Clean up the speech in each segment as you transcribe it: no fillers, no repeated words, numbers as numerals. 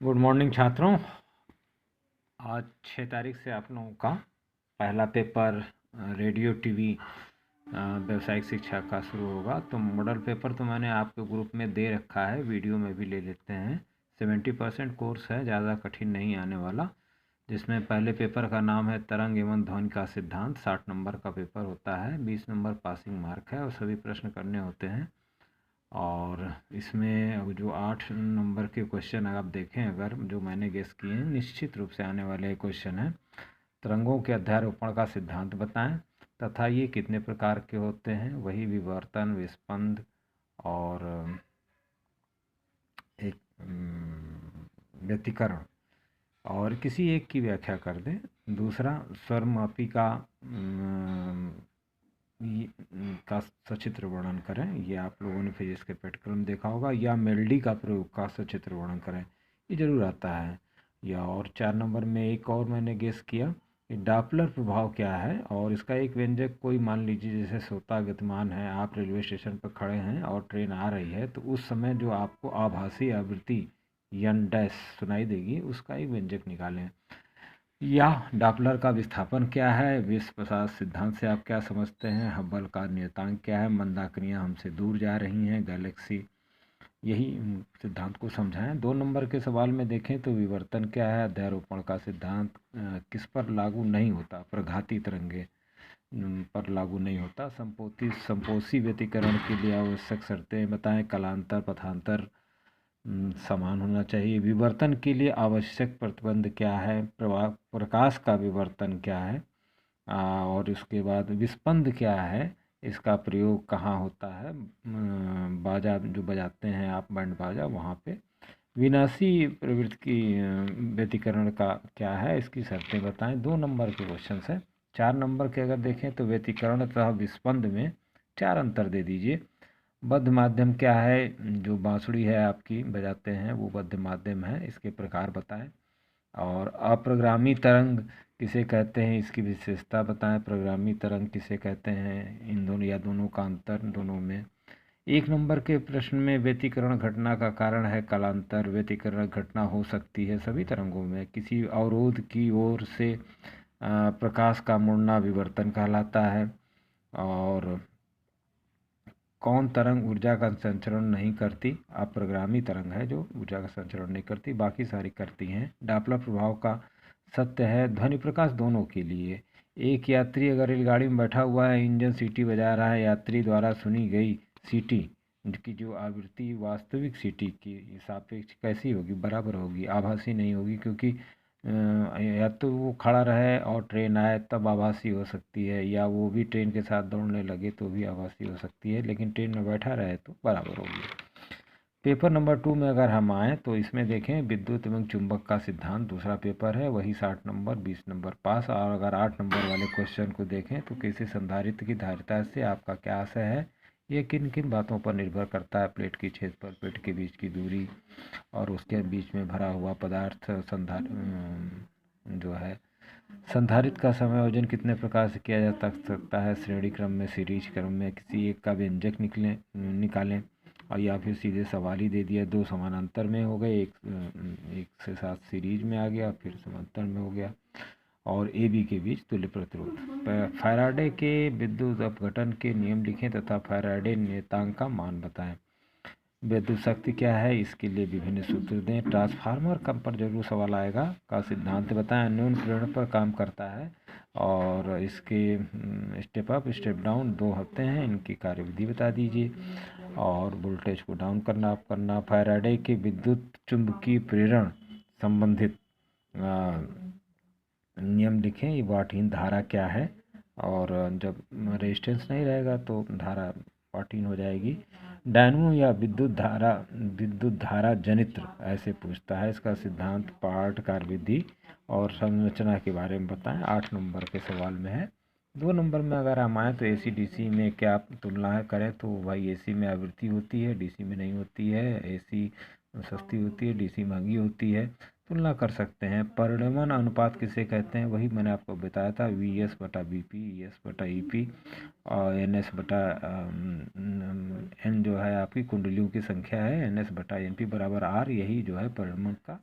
Good morning छात्रों। आज 6 तारीख से आप लोगों का पहला पेपर रेडियो टीवी व्यावसायिक शिक्षा का शुरू होगा। तो मॉडल पेपर तो मैंने आपके ग्रुप में दे रखा है, वीडियो में भी ले लेते हैं। 70% कोर्स है, ज़्यादा कठिन नहीं आने वाला। जिसमें पहले पेपर का नाम है तरंग एवं ध्वनि का सिद्धांत। 60 नंबर का पेपर होता है, 20 नंबर पासिंग मार्क है और सभी प्रश्न करने होते हैं। और इसमें अब जो 8 नंबर के क्वेश्चन आप देखें, अगर जो मैंने गेस किए हैं, निश्चित रूप से आने वाले क्वेश्चन हैं। तरंगों के अध्यारोपण का सिद्धांत बताएं तथा ये कितने प्रकार के होते हैं, वही विवर्तन, विस्पंद और एक व्यतिकरण, और किसी एक की व्याख्या कर दें। दूसरा, स्वरमापी का सचित्र वर्णन करें, ये आप लोगों ने फिजिक्स के पाठ्यक्रम देखा होगा। या मेलडी का प्रयोग का सचित्र वर्णन करें, ये जरूर आता है। या और 4 नंबर में एक और मैंने गेस किया कि डॉपलर प्रभाव क्या है, और इसका एक व्यंजक कोई मान लीजिए जैसे सोता गतिमान है, आप रेलवे स्टेशन पर खड़े हैं और ट्रेन आ रही है, तो उस समय जो आपको आभासी आवृत्ति यन डैश सुनाई देगी, उसका एक व्यंजक निकालें। या डॉपलर का विस्थापन क्या है, विश्व प्रसार सिद्धांत से आप क्या समझते हैं, हब्बल का नियतांक क्या है, मंदाकिनियाँ हमसे दूर जा रही हैं, गैलेक्सी, यही सिद्धांत को समझाएं। 2 नंबर के सवाल में देखें तो विवर्तन क्या है, अध्यारोपण का सिद्धांत किस पर लागू नहीं होता, प्रघाती तरंगे पर लागू नहीं होता। संपोषी व्यतिकरण के लिए आवश्यक शर्तें बताएं, कलांतर, पथांतर समान होना चाहिए। विवर्तन के लिए आवश्यक प्रतिबंध क्या है, प्रकाश का विवर्तन क्या है, और इसके बाद विस्पंद क्या है, इसका प्रयोग कहाँ होता है, बाजा जो बजाते हैं आप, बैंड बाजा, वहाँ पे। विनाशी प्रवृत्ति की व्यतिकरण का क्या है, इसकी शर्तें बताएं। 2 नंबर के क्वेश्चन है। 4 नंबर के अगर देखें तो व्यतिकरण तथा विस्पंद में 4 अंतर दे दीजिए। बद्ध माध्यम क्या है, जो बांसुरी है आपकी बजाते हैं वो बद्ध माध्यम है, इसके प्रकार बताएं। और अप्रगामी तरंग किसे कहते हैं, इसकी विशेषता बताएं। प्रगामी तरंग किसे कहते हैं, इन दोनों या दोनों का अंतर दोनों में। 1 नंबर के प्रश्न में व्यतिकरण घटना का कारण है कालांतर। व्यतिकरण घटना हो सकती है सभी तरंगों में। किसी अवरोध की ओर से प्रकाश का मुड़ना विवर्तन कहलाता है। और कौन तरंग ऊर्जा का संचरण नहीं करती, अप्रगामी तरंग है जो ऊर्जा का संचरण नहीं करती, बाकी सारी करती हैं। डॉपलर प्रभाव का सत्य है ध्वनि प्रकाश दोनों के लिए। एक यात्री अगर रेलगाड़ी में बैठा हुआ है, इंजन सीटी बजा रहा है, यात्री द्वारा सुनी गई सीटी की जो आवृत्ति वास्तविक सीटी की सापेक्ष कैसी होगी, बराबर होगी, आभासी नहीं होगी। क्योंकि या तो वो खड़ा रहे और ट्रेन आए तब आभासी हो सकती है, या वो भी ट्रेन के साथ दौड़ने लगे तो भी आभासी हो सकती है, लेकिन ट्रेन में बैठा रहे तो बराबर होगी। पेपर नंबर 2 में अगर हम आएँ तो इसमें देखें विद्युत एवं चुंबक का सिद्धांत, दूसरा पेपर है, वही 60 नंबर, 20 नंबर पास। और अगर 8 नंबर वाले क्वेश्चन को देखें तो किसी संधारित्र की धारिता से आपका क्या आशय है, ये किन किन बातों पर निर्भर करता है, प्लेट की छेद पर प्लेट के बीच की दूरी और उसके बीच में भरा हुआ पदार्थ, जो है संधारित्र का समायोजन कितने प्रकार से किया जा सकता है, श्रेणी क्रम में, सीरीज क्रम में, किसी एक का व्यंजक निकालें। और या फिर सीधे सवाल ही दे दिया, 2 समानांतर में हो गए, एक से साथ सीरीज में आ गया, फिर समांतर में हो गया, और ए बी के बीच तुल्य प्रतिरोध। फैराडे के विद्युत अपघटन के नियम लिखें तथा फैराडे नियतांक का मान बताएं। विद्युत शक्ति क्या है, इसके लिए विभिन्न सूत्र दें। ट्रांसफार्मर कम पर जरूर सवाल आएगा का सिद्धांत बताएं। न्यून प्रेरण पर काम करता है और इसके स्टेप अप स्टेप डाउन 2 होते हैं, इनकी कार्यविधि बता दीजिए। और वोल्टेज को डाउन करना अप करना। फैराडे के विद्युत चुंबकीय प्रेरण संबंधित नियम लिखें। ये वाटहीन धारा क्या है, और जब रेजिस्टेंस नहीं रहेगा तो धारा वाटहीन हो जाएगी। डायनमो या विद्युत धारा जनित्र ऐसे पूछता है, इसका सिद्धांत, पाठ, कार्यविधि और संरचना के बारे में बताएं। 8 नंबर के सवाल में है। 2 नंबर में अगर हम आए तो एसी डीसी में क्या तुलना करें, तो भाई एसी में आवृत्ति होती है, डीसी में नहीं होती है। एसी सस्ती होती है, डीसी महंगी होती है, तुलना कर सकते हैं। परिणमन अनुपात किसे कहते हैं, वही मैंने आपको बताया था, वी एस बटा बी पी, ई एस बटा ई पी, और एन एस बटा एन जो है आपकी कुंडलियों की संख्या है, एन एस बटा एन पी बराबर आर, यही जो है परिणमन का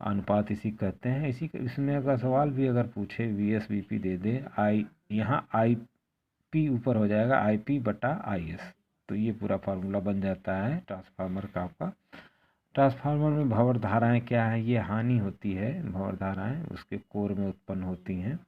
अनुपात इसी कहते हैं। इसमें अगर सवाल भी अगर पूछे VS/VP दे दे, यहाँ IP ऊपर हो जाएगा IP/IS, तो ये पूरा फार्मूला बन जाता है ट्रांसफार्मर का आपका। ट्रांसफार्मर में भंवर धाराएं क्या है, ये हानि होती है, भंवर धाराएं उसके कोर में उत्पन्न होती हैं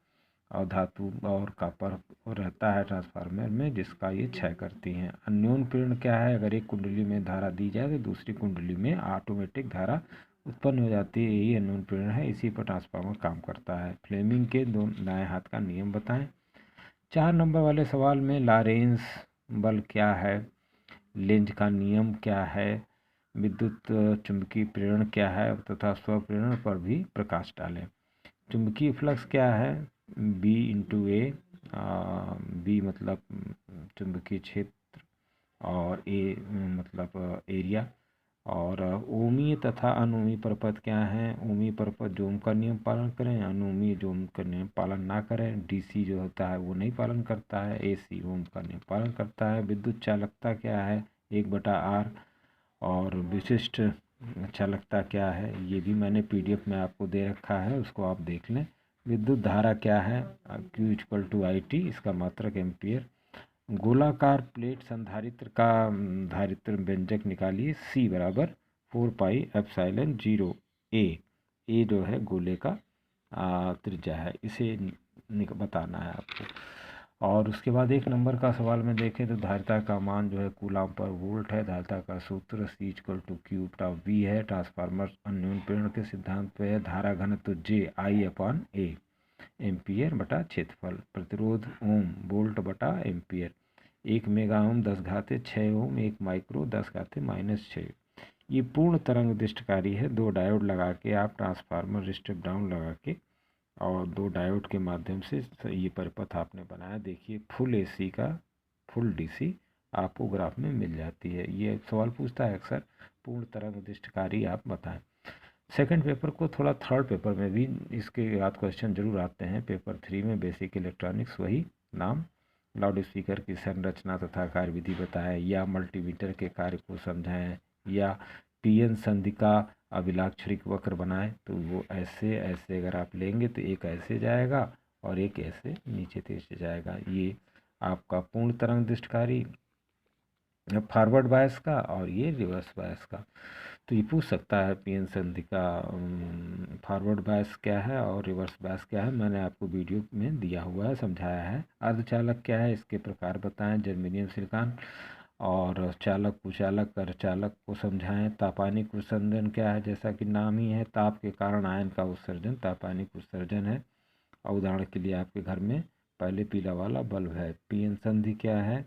और धातु और कॉपर रहता है ट्रांसफार्मर में, जिसका ये क्षय करती हैं। अन्योन पीड़न क्या है, अगर एक कुंडली में धारा दी जाए तो दूसरी कुंडली में ऑटोमेटिक धारा उत्पन्न हो जाती है, यही अन्योन पीड़न है, इसी पर ट्रांसफार्मर काम करता है। फ्लेमिंग के दाएं हाथ का नियम बताएं। 4 नंबर वाले सवाल में लॉरेंस बल क्या है, लेंज का नियम क्या है, विद्युत चुंबकीय प्रेरण क्या है तथा स्वप्रेरण पर भी प्रकाश डालें। चुंबकीय फ्लक्स क्या है, B/A, B मतलब चुंबकीय क्षेत्र और A मतलब एरिया। और ओमीय तथा अनोमीय परपथ क्या है, ओमीय परपथ जो ओम का नियम पालन करें, अनोमीय जो ओम का नियम पालन ना करें। DC जो होता है वो नहीं पालन करता है, AC ओम का नियम पालन करता है। विद्युत चालकता क्या है, 1/R। और विशिष्ट चालकता क्या है, ये भी मैंने PDF में आपको दे रखा है, उसको आप देख लें। विद्युत धारा क्या है, Q=IT, इसका मात्रक एम्पियर। गोलाकार प्लेट संधारित्र का धारित्र व्यंजक निकालिए, C = 4πε0A। ए जो है गोले का त्रिज्या है, इसे बताना है आपको। और उसके बाद 1 नंबर का सवाल में देखें तो धारिता का मान जो है कूलाम पर वोल्ट है। धारिता का सूत्र C=Q/V है। ट्रांसफार्मर अन्योन प्रेरण के सिद्धांत पे है। धारा घनत्व JI/A, एम्पियर बटा क्षेत्रफल। प्रतिरोध ओम, वोल्ट बटा एम्पियर। 1 मेगा ओम 10⁻6 ओम, 1 माइक्रो 10⁻⁻6। ये पूर्ण तरंग दृष्टकारी है। 2 डायोड लगा के आप ट्रांसफार्मर स्टेप डाउन लगा के और 2 डायोड के माध्यम से ये परिपथ आपने बनाया। देखिए फुल AC का फुल DC आपको ग्राफ में मिल जाती है। ये सवाल पूछता है अक्सर, पूर्ण तरंग दृष्टकारी आप बताएं। सेकंड पेपर को थोड़ा थर्ड पेपर में भी इसके याद क्वेश्चन जरूर आते हैं। पेपर 3 में बेसिक इलेक्ट्रॉनिक्स वही नाम, लाउड स्पीकर की संरचना तथा कार्यविधि बताएं, या मल्टीमीटर के कार्य को समझाएं, या PN संधि का अभिलाक्षणिक वक्र बनाएं। तो वो ऐसे अगर आप लेंगे तो एक ऐसे जाएगा और एक ऐसे नीचे तेज जाएगा। ये आपका पूर्ण तरंग दृष्टकारी फॉरवर्ड बायस का और ये रिवर्स बायस का। तो ये पूछ सकता है PN संधि का फॉरवर्ड बायस क्या है और रिवर्स बायस क्या है, मैंने आपको वीडियो में दिया हुआ है, समझाया है। अर्धचालक क्या है, इसके प्रकार बताएं, जर्मेनियम सिलिकॉन। और चालक कुचालक अर्धचालक को समझाएं। तापानिक उत्सर्जन क्या है, जैसा कि नाम ही है, ताप के कारण आयन का उत्सर्जन तापानिक उत्सर्जन है। और उदाहरण के लिए आपके घर में पहले पीला वाला बल्ब है। PN संधि क्या है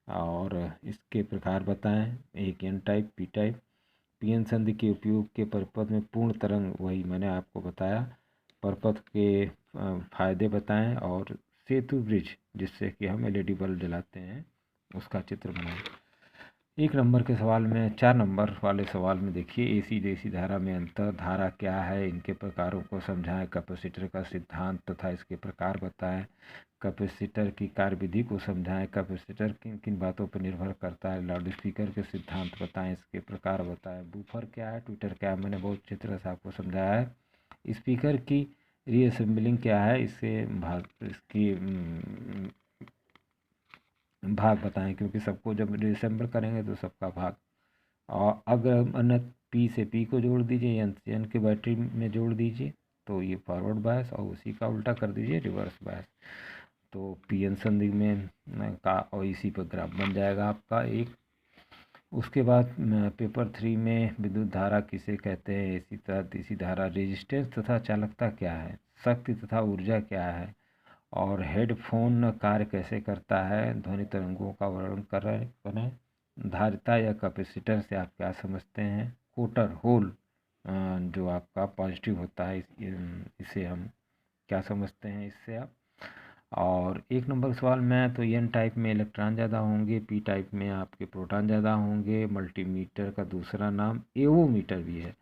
और इसके प्रकार बताएं, एक N type, P type. PN संधि के उपयोग के परिपथ में पूर्ण तरंग, वही मैंने आपको बताया, परिपथ के फायदे बताएं। और सेतु ब्रिज जिससे कि हम LED बल्ब जलाते हैं उसका चित्र बनाएं। 1 नंबर के सवाल में 4 नंबर वाले सवाल में देखिए AC DC धारा में अंतर, धारा क्या है, इनके प्रकारों को समझाएं। कैपेसिटर का सिद्धांत तथा इसके प्रकार बताएं। कैपेसिटर की कार्यविधि को समझाएं। कैपेसिटर किन किन बातों पर निर्भर करता है। लाउड स्पीकर के सिद्धांत बताएं, इसके प्रकार बताएं। बूफर क्या है, ट्विटर क्या है, मैंने बहुत अच्छी तरह से आपको समझाया है। स्पीकर की रीअसेंबलिंग क्या है, इसकी भाग बताएं, क्योंकि सबको जब रीअसेंबल करेंगे तो सबका भाग। और अगर अन्य P से P को जोड़ दीजिए, N से N के बैटरी में जोड़ दीजिए, तो ये फॉरवर्ड बायस, और उसी का उल्टा कर दीजिए रिवर्स बायस। तो PN संधि में का और इसी पर ग्राफ बन जाएगा आपका एक। उसके बाद पेपर 3 में विद्युत धारा किसे कहते हैं, AC तथा DC धारा, रेजिस्टेंस तथा चालकता क्या है, शक्ति तथा ऊर्जा क्या है, और हेडफोन कार्य कैसे करता है, ध्वनि तरंगों का वर्णन करें। धारिता या कैपेसिटर से आप क्या समझते हैं। कोटर होल जो आपका पॉजिटिव होता है, इसे हम क्या समझते हैं इससे आप। और 1 नंबर सवाल में तो N टाइप में इलेक्ट्रॉन ज़्यादा होंगे, P टाइप में आपके प्रोटॉन ज़्यादा होंगे। मल्टीमीटर का दूसरा नाम एवोमीटर भी है।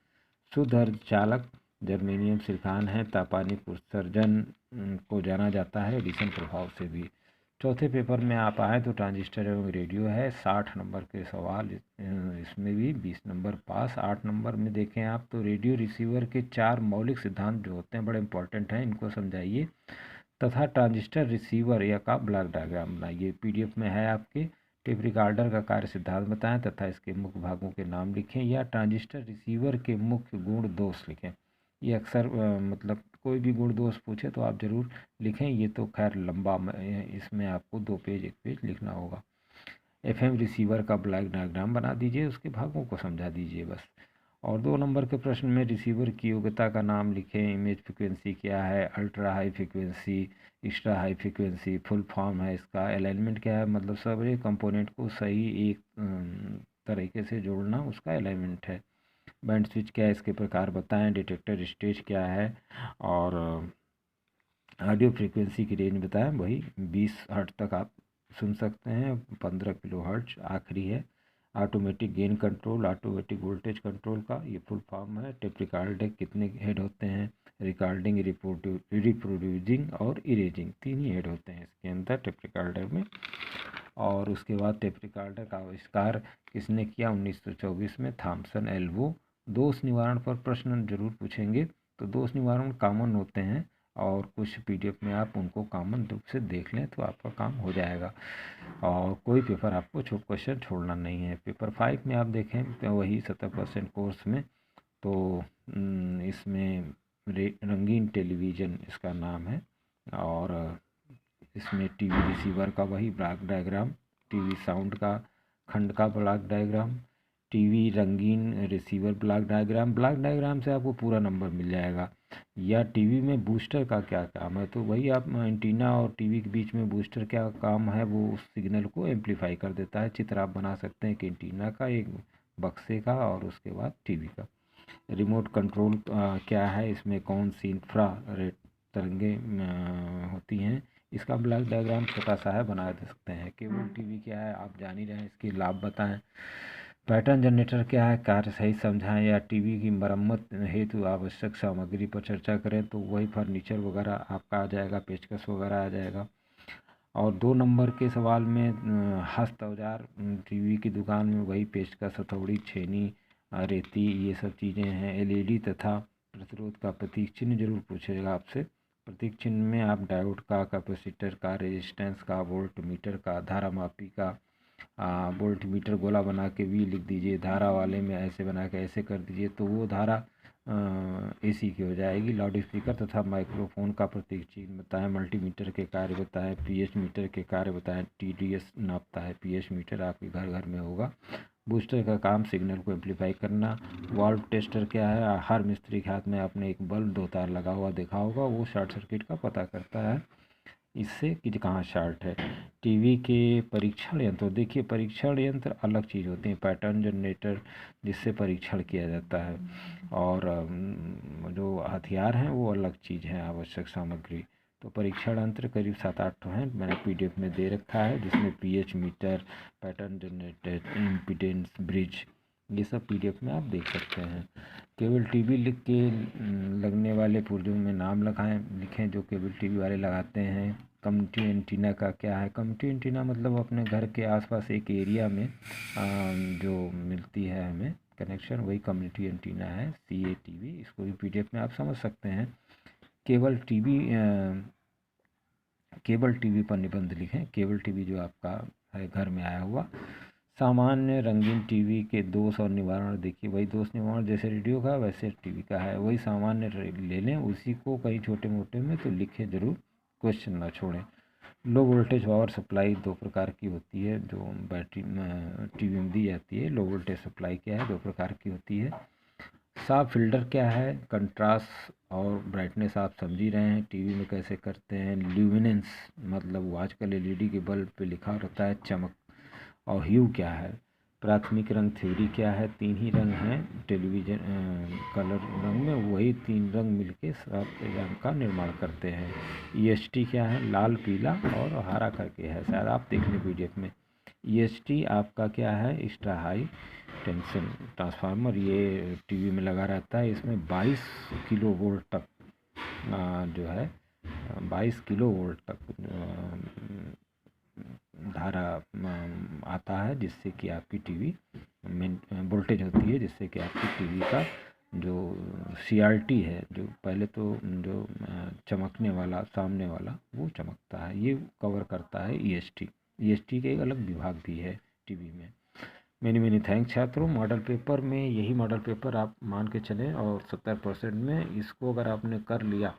शुद्ध अर्धचालक जर्मेनियम सिलिकॉन है। तापानिक उत्सर्जन को जाना जाता है एडिशन प्रभाव से भी। चौथे पेपर में आप आए तो ट्रांजिस्टर एवं रेडियो है, 60 नंबर के सवाल इसमें भी 20 नंबर पास। 8 नंबर में देखें आप तो रेडियो रिसीवर के 4 मौलिक सिद्धांत जो होते हैं बड़े इंपॉर्टेंट हैं, इनको समझाइए तथा ट्रांजिस्टर रिसीवर या का ब्लॉक डायग्राम बनाइए। पीडीएफ में है आपके। टेप रिकॉर्डर का कार्य सिद्धांत बताएं तथा इसके मुख्य भागों के नाम लिखें या ट्रांजिस्टर रिसीवर के मुख्य गुण दोष लिखें। ये अक्सर मतलब कोई भी गुण दोष पूछे तो आप ज़रूर लिखें। ये तो खैर लंबा इसमें आपको 2 पेज 1 पेज लिखना होगा। एफएम रिसीवर का ब्लॉक डायग्राम बना दीजिए, उसके भागों को समझा दीजिए बस। और 2 नंबर के प्रश्न में रिसीवर की योग्यता का नाम लिखें, इमेज फ्रिक्वेंसी क्या है, ultra high frequency, extra high frequency, full form है इसका, अलाइनमेंट क्या है, मतलब सारे कंपोनेंट को सही एक तरीके से जोड़ना उसका अलाइनमेंट है। बैंड स्विच क्या है, इसके प्रकार बताएं, डिटेक्टर स्टेज क्या है, और ऑडियो फ्रीक्वेंसी की रेंज बताएं, वही 20 हर्ट्ज तक आप सुन सकते हैं, 15 किलो हर्ट्ज आखिरी है। Automatic gain control, automatic voltage control का ये फुल फॉर्म है। टेप रिकॉर्डर कितने हेड होते हैं, रिकॉर्डिंग, रिप्रोड्यूसिंग और इरेजिंग, 3 ही हेड होते हैं इसके अंदर टेप रिकॉर्डर में। और उसके बाद टेप रिकॉर्डर का आविष्कार किसने किया, 1924 में, थॉमसन एल्वो। दोष निवारण पर प्रश्न जरूर पूछेंगे, तो दोष निवारण कॉमन होते हैं और कुछ पीडीएफ में आप उनको कॉमन रूप से देख लें तो आपका काम हो जाएगा और कोई पेपर आपको क्वेश्चन छोड़ना नहीं है। पेपर 5 में आप देखें तो वही 70% कोर्स में, तो इसमें रंगीन टेलीविज़न इसका नाम है, और इसमें टीवी रिसीवर का वही ब्लॉक डायग्राम, टीवी साउंड का खंड का ब्लॉक डायग्राम, टीवी रंगीन receiver block diagram. Block diagram से आपको पूरा नंबर मिल जाएगा। या टीवी में बूस्टर का क्या काम है, तो वही आप एंटीना और टीवी के बीच में बूस्टर क्या काम है, वो उस सिग्नल को एम्पलीफाई कर देता है। चित्र आप बना सकते हैं कि एंटीना का, एक बक्से का और उसके बाद टीवी का। रिमोट कंट्रोल क्या है, इसमें कौन सी इंफ्रा रेड तरंगे होती हैं, इसका ब्लॉक डायग्राम छोटा सा है, बना दे सकते हैं। केबल टीवी क्या है आप जान ही रहे हैं, इसके लाभ बताएं। पैटर्न जनरेटर क्या है, कार्य सही समझाएं। या टीवी की मरम्मत हेतु आवश्यक सामग्री पर चर्चा करें, तो वही फर्नीचर वगैरह आपका आ जाएगा, पेचकस वगैरह आ जाएगा। और 2 नंबर के सवाल में हस्त औजार, टीवी की दुकान में वही पेचकस, हथौड़ी, छेनी, रेती, ये सब चीज़ें हैं। एलईडी तथा प्रतिरोध का प्रतीक चिन्ह जरूर पूछेगा आपसे। प्रतीक चिन्ह में आप डायोड का, कैपेसिटर का, रेजिस्टेंस का, वोल्ट मीटर का, धारा मापी का, वोल्ट मीटर गोला बना के वी लिख दीजिए, धारा वाले में ऐसे बना के ऐसे कर दीजिए तो वो धारा एसी की हो जाएगी। लाउड स्पीकर तथा माइक्रोफोन का प्रतीक चिन्ह बताएं। मल्टीमीटर के कार्य बताएं। पीएच मीटर के कार्य बताएं। टीडीएस नापता है, पीएच मीटर आपके घर घर में होगा। बूस्टर का काम सिग्नल को एम्पलीफाई करना। वाल्व टेस्टर क्या है, हर मिस्त्री के हाथ में आपने एक बल्ब 2 तार लगा हुआ देखा होगा, वो शॉर्ट सर्किट का पता करता है इससे कि कहाँ शॉर्ट है। टीवी के परीक्षण यंत्र, देखिए परीक्षण यंत्र अलग चीज़ होते हैं, पैटर्न जनरेटर जिससे परीक्षण किया जाता है, और जो हथियार हैं वो अलग चीज़ है, आवश्यक सामग्री। तो परीक्षण यंत्र करीब 7-8 हैं, मैंने पीडीएफ में दे रखा है, जिसमें pH meter, pattern generator, impedance bridge, ये सब पीडीएफ में आप देख सकते हैं। केबल टीवी लिख के लगने वाले पुर्जों में नाम लिखें जो केबल टीवी वाले लगाते हैं। कम्युनिटी एंटीना का क्या है, कम्युनिटी एंटीना मतलब अपने घर के आसपास एक एरिया में जो मिलती है हमें कनेक्शन, वही कम्युनिटी एंटीना है, CATV। इसको भी पीडीएफ में आप समझ सकते हैं। केबल टीवी पर निबंध लिखें। केबल टीवी जो आपका है घर में आया हुआ। सामान्य रंगीन टीवी के दोष और निवारण, देखिए वही दोष निवारण जैसे रेडियो का वैसे टीवी का है, वही सामान्य ले लें, उसी को कहीं छोटे मोटे में तो लिखे जरूर, क्वेश्चन ना छोड़ें। लो वोल्टेज पावर सप्लाई 2 प्रकार की होती है जो बैटरी टीवी में दी जाती है। लो वोल्टेज सप्लाई क्या है, 2 प्रकार की होती है। साफ फिल्टर क्या है, कंट्रास्ट और ब्राइटनेस आप समझ ही रहे हैं टीवी में कैसे करते हैं। ल्यूमिनेंस मतलब वो आजकल एलईडी के बल्ब पे लिखा रहता है चमक। और ह्यू क्या है, प्राथमिक रंग थ्योरी क्या है, 3 ही रंग हैं टेलीविज़न कलर रंग में, वही 3 रंग मिलके सात रंग का निर्माण करते हैं। EST क्या है, लाल, पीला और हरा करके है, शायद आप देख लें पीडीएफ में। EST आपका क्या है, एक्स्ट्रा हाई टेंशन ट्रांसफार्मर, ये टीवी में लगा रहता है। इसमें 22 किलो वोल्ट तक जो है 22 किलो वोल्ट तक धारा आता है, जिससे कि आपकी टीवी में वोल्टेज होती है, जिससे कि आपकी टीवी का जो CRT है, जो पहले तो जो चमकने वाला सामने वाला वो चमकता है, ये कवर करता है EST के एक अलग विभाग भी है टीवी में। मेनी मेनी थैंक्स छात्रों। मॉडल पेपर में यही मॉडल पेपर आप मान के चलें, और 70% में इसको अगर आपने कर लिया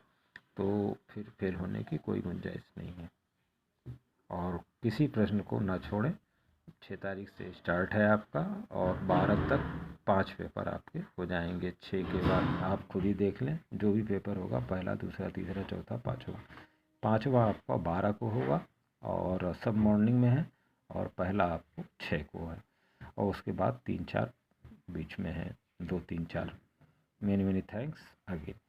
तो फिर फेल होने की कोई गुंजाइश नहीं है। और किसी प्रश्न को ना छोड़ें। 6 तारीख से स्टार्ट है आपका, और 12 तक 5 पेपर आपके हो जाएंगे। 6 के बाद आप खुद ही देख लें, जो भी पेपर होगा, पहला, दूसरा, तीसरा, चौथा, पाँचवा आपका 12 को होगा, और सब मॉर्निंग में है, और पहला आपको 6 को है, और उसके बाद 3-4 बीच में है, 2-3-4। Many many thanks again.